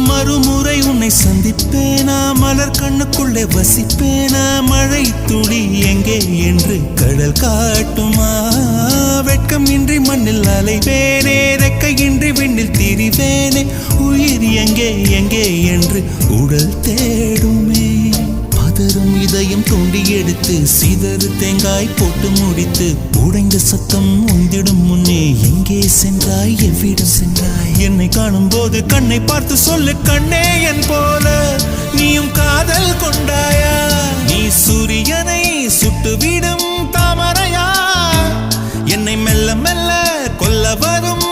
மறுமுறை உன்னை சந்திப்பேனா, மலர் கண்ணுக்குள்ளே வசிப்பேனா, மழை துளி எங்கே என்று கடல் காட்டுமா, வெட்கம் இன்றி மண்ணில் அலைவேனே, ரெக்கையின்றி விண்ணில் திரிவேனே, உயிர் எங்கே எங்கே என்று உடல் தேடுமே, பதறும் இதயம் தோண்டி எடுத்து சிதறு தேங்காய் போட்டு முடித்து உடைந்த சத்தம் உந்திடும் முன்னே எங்கே சென்றாய், எவ்விடம் சென்றாய், என்னை காணும் போது கண்ணை பார்த்து சொல்லு கண்ணே என் போல நீயும் காதல் கொண்டாயா, நீ சூரியனை சுட்டுவிடும் தாமரையா, என்னை மெல்ல மெல்ல கொல்ல வரும்